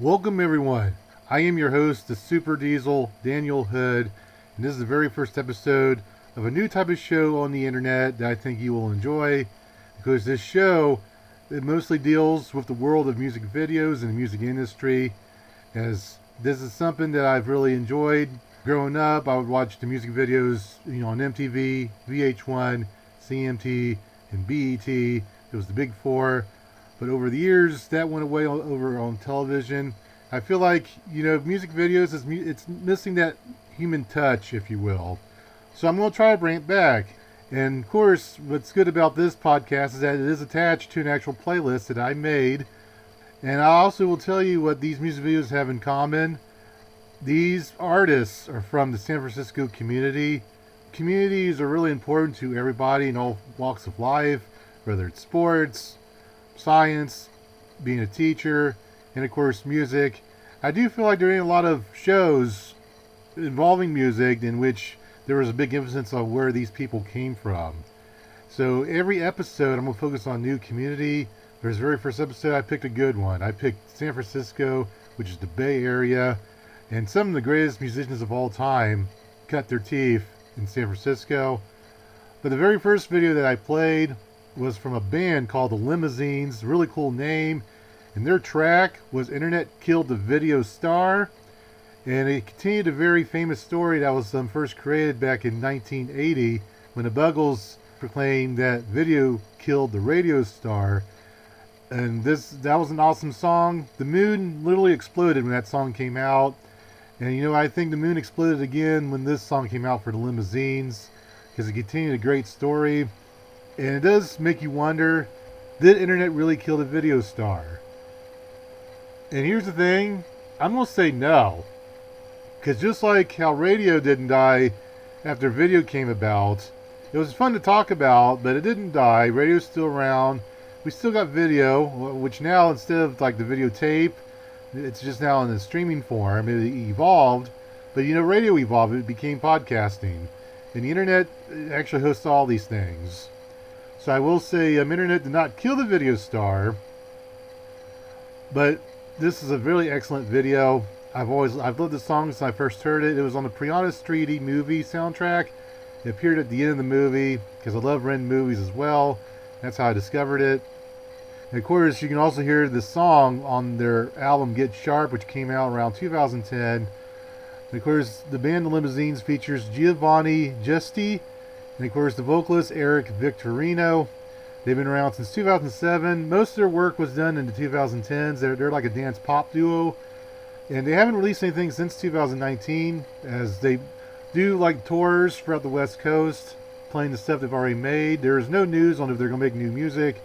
Welcome everyone. I am your host, the Super Diesel, Daniel Hood, and this is the very first episode of a new type of show on the internet that I think you will enjoy, because this show, it mostly deals with the world of music videos and the music industry, as this is something that I've really enjoyed. Growing up, I would watch the music videos, on MTV, VH1, CMT, and BET. It was the big four. But over the years, that went away over on television. I feel like, music videos, it's missing that human touch, if you will. So I'm going to try to bring it back. And of course, what's good about this podcast is that it is attached to an actual playlist that I made. And I also will tell you what these music videos have in common. These artists are from the San Francisco community. Communities are really important to everybody in all walks of life, whether it's sports, science, being a teacher, and of course music. I do feel like there ain't a lot of shows involving music in which there was a big emphasis on where these people came from. So every episode I'm going to focus on new community. There's the very first episode I picked a good one. I picked San Francisco, which is the Bay Area, and some of the greatest musicians of all time cut their teeth in San Francisco. But the very first video that I played was from a band called the Limousines, really cool name, and their track was Internet Killed the Video Star, and it continued a very famous story that was first created back in 1980 when the Buggles proclaimed that video killed the radio star. And that was an awesome song. The moon literally exploded when that song came out, and I think the moon exploded again when this song came out for the Limousines, because it continued a great story. And it does make you wonder, did internet really kill the video star? And here's the thing, I'm going to say no. Because just like how radio didn't die after video came about, it was fun to talk about, but it didn't die. Radio's still around. We still got video, which now instead of like the videotape, it's just now in the streaming form. It evolved, but radio evolved. It became podcasting. And the internet actually hosts all these things. So I will say internet did not kill the video star, but this is a really excellent video. I've loved the song since I first heard it. It was on the Priana Streety movie soundtrack. It appeared at the end of the movie because I love renting movies as well. That's how I discovered it. And of course, you can also hear the song on their album Get Sharp, which came out around 2010. And of course, the band The Limousines features Giovanni Gesti, and of course the vocalist Eric Victorino. They've been around since 2007. Most of their work was done in the 2010s. They're like a dance pop duo. And they haven't released anything since 2019, as they do like tours throughout the West Coast, playing the stuff they've already made. There is no news on if they're going to make new music,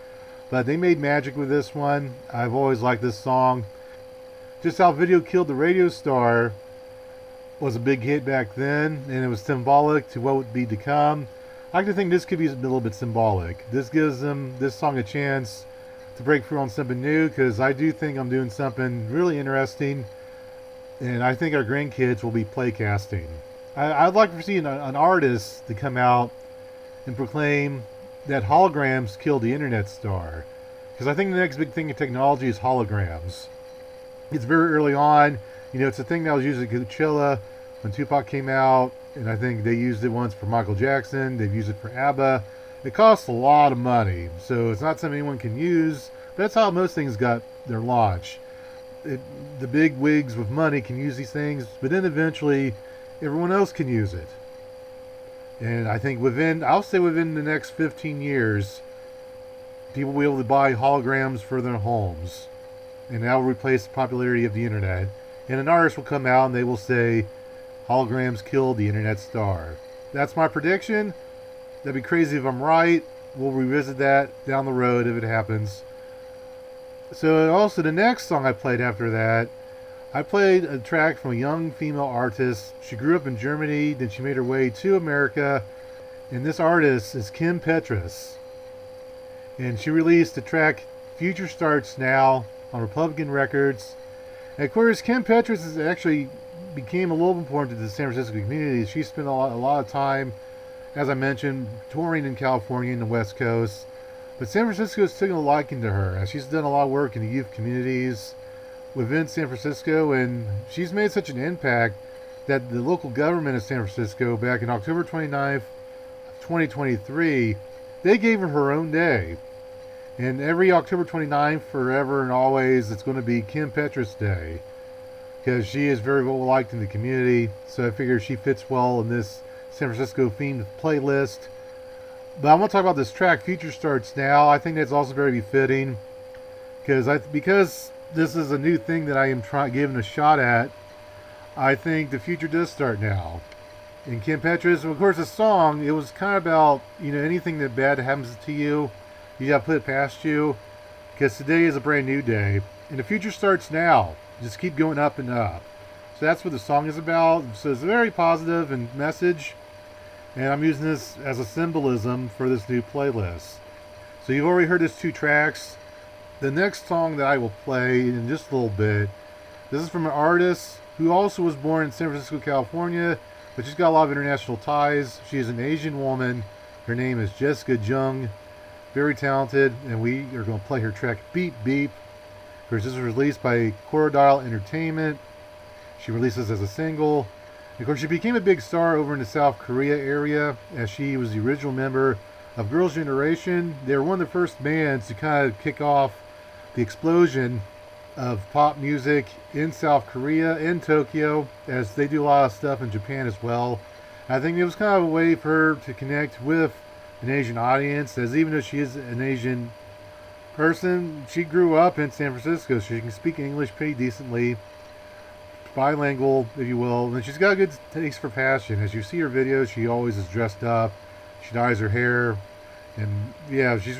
but they made magic with this one. I've always liked this song. Just how Video Killed the Radio Star was a big hit back then, and it was symbolic to what would be to come. I like to think this could be a little bit symbolic. This gives them, this song, a chance to break through on something new, because I do think I'm doing something really interesting, and I think our grandkids will be playcasting. I'd like to see an artist to come out and proclaim that holograms killed the internet star, because I think the next big thing in technology is holograms. It's very early on. It's a thing that was used at Coachella when Tupac came out, and I think they used it once for Michael Jackson. They've used it for ABBA. It costs a lot of money, so it's not something anyone can use. But that's how most things got their launch. The big wigs with money can use these things, but then eventually everyone else can use it. And I think within the next 15 years, people will be able to buy holograms for their homes. And that will replace the popularity of the internet. And an artist will come out and they will say, holograms killed the internet star. That's my prediction. That'd be crazy if I'm right. We'll revisit that down the road if it happens. So also the next song I played after that, I played a track from a young female artist. She grew up in Germany, then she made her way to America. And this artist is Kim Petras. And she released the track Future Starts Now on Republican Records. And of course, Kim Petras has actually became a little important to the San Francisco community. She spent a lot of time, as I mentioned, touring in California and the West Coast. But San Francisco has taken a liking to her, as she's done a lot of work in the youth communities, within San Francisco, and she's made such an impact that the local government of San Francisco, back in October 29th, 2023, they gave her her own day. And every October 29th, forever and always, it's going to be Kim Petras Day, because she is very well liked in the community. So I figure she fits well in this San Francisco themed playlist. But I want to talk about this track, Future Starts Now. I think that's also very befitting, because this is a new thing that I am giving a shot at. I think the future does start now. And Kim Petras, of course, the song, it was kind of about, anything that bad happens to you, you got to put it past you, because today is a brand new day, and the future starts now. Just keep going up and up. So that's what the song is about. So it's very positive and message, and I'm using this as a symbolism for this new playlist. So you've already heard these 2 tracks. The next song that I will play in just a little bit, this is from an artist who also was born in San Francisco, California, but she's got a lot of international ties. She is an Asian woman. Her name is Jessica Jung. Very talented, and we are going to play her track Beep Beep. Of course, this was released by Corridal Entertainment. She released this as a single. And of course, she became a big star over in the South Korea area, as she was the original member of Girls' Generation. They were one of the first bands to kind of kick off the explosion of pop music in South Korea, in Tokyo, as they do a lot of stuff in Japan as well. I think it was kind of a way for her to connect with an Asian audience, as even though she is an Asian person, she grew up in San Francisco, so she can speak English pretty decently, bilingual, if you will, and she's got a good taste for fashion. As you see her videos, she always is dressed up, she dyes her hair, and yeah, she's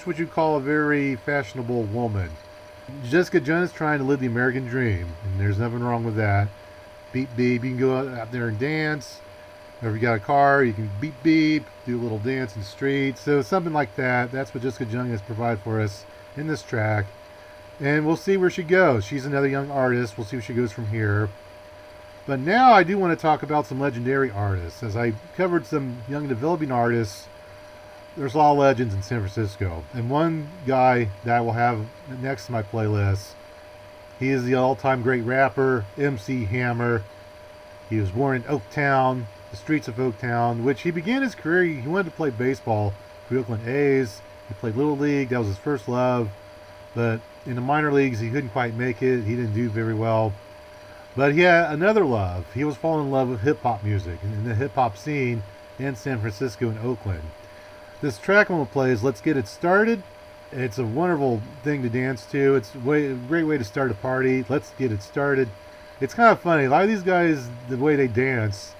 what you call a very fashionable woman. Jessica Jung is trying to live the American dream, and there's nothing wrong with that. Beep beep, you can go out there and dance. Or if you got a car, you can beep beep, do a little dance in the street. So something like that. That's what Jessica Jung has provided for us in this track. And we'll see where she goes. She's another young artist. We'll see where she goes from here. But now I do want to talk about some legendary artists. As I covered some young developing artists, there's a lot of legends in San Francisco. And one guy that I will have next to my playlist, he is the all-time great rapper, MC Hammer. He was born in Oaktown, the streets of Oaktown, which he began his career. He wanted to play baseball for the Oakland A's. He played Little League. That was his first love. But in the minor leagues, he couldn't quite make it. He didn't do very well. But he had another love. He was falling in love with hip-hop music and the hip-hop scene in San Francisco and Oakland. This track I'm going to play is Let's Get It Started. It's a wonderful thing to dance to. It's a great way to start a party. Let's get it started. It's kind of funny. A lot of these guys, the way they dance,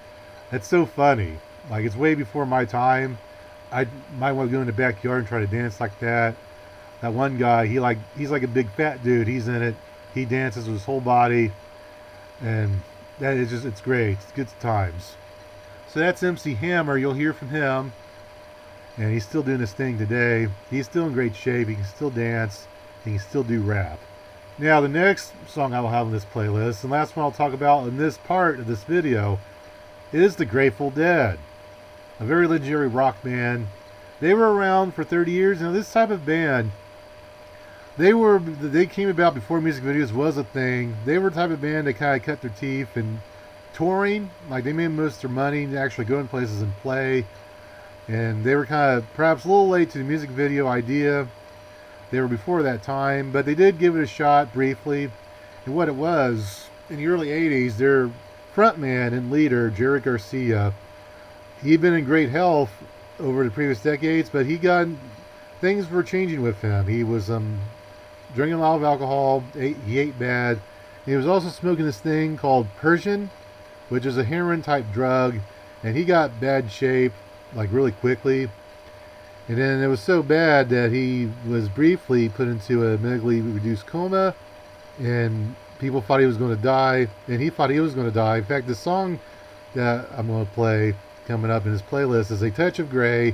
it's so funny. Like, it's way before my time. I might want to go in the backyard and try to dance like that. That one guy, he's like a big fat dude. He's in it. He dances with his whole body. And that is just, it's great. It's good times. So that's MC Hammer. You'll hear from him. And he's still doing his thing today. He's still in great shape. He can still dance. He can still do rap. Now, the next song I will have on this playlist, and last one I'll talk about in this part of this video, is the Grateful Dead. A very legendary rock band. They were around for 30 years. Now, this type of band, they came about before music videos was a thing. They were the type of band that kind of cut their teeth in touring. Like, they made most of their money to actually go in places and play. And they were kind of perhaps a little late to the music video idea. They were before that time, but they did give it a shot briefly. And what it was, in the early 80s, their frontman and leader, Jerry Garcia, he'd been in great health over the previous decades, but things were changing with him. He was drinking a lot of alcohol, he ate bad. He was also smoking this thing called Persian, which is a heroin type drug, and he got bad shape like really quickly. And then it was so bad that he was briefly put into a medically reduced coma, and people thought he was going to die, and he thought he was going to die. In fact, the song that I'm going to play coming up in his playlist is A Touch of Grey.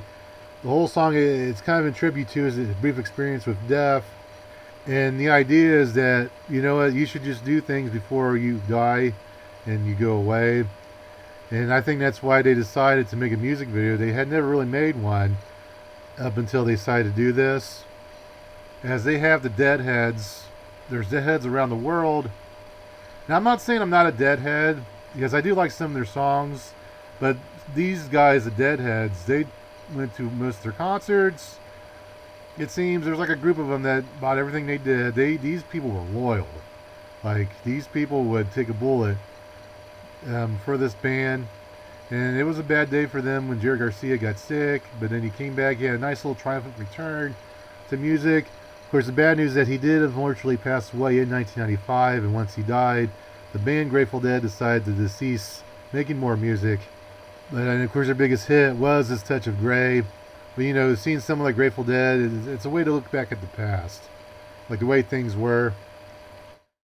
The whole song, it's kind of in tribute to his brief experience with death. And the idea is that, you know what, you should just do things before you die and you go away. And I think that's why they decided to make a music video. They had never really made one up until they decided to do this. As they have the Deadheads There's Deadheads around the world. Now, I'm not saying I'm not a Deadhead, because I do like some of their songs, but these guys, the Deadheads, they went to most of their concerts. It seems there's like a group of them that bought everything they did. These people were loyal. Like, these people would take a bullet for this band. And it was a bad day for them when Jerry Garcia got sick, but then he came back. He had a nice little triumphant return to music. Of course, the bad news is that he did unfortunately pass away in 1995, and once he died, the band Grateful Dead decided to cease making more music. And of course, their biggest hit was this Touch of Grey. But you know, seeing someone like Grateful Dead, it's a way to look back at the past, like the way things were.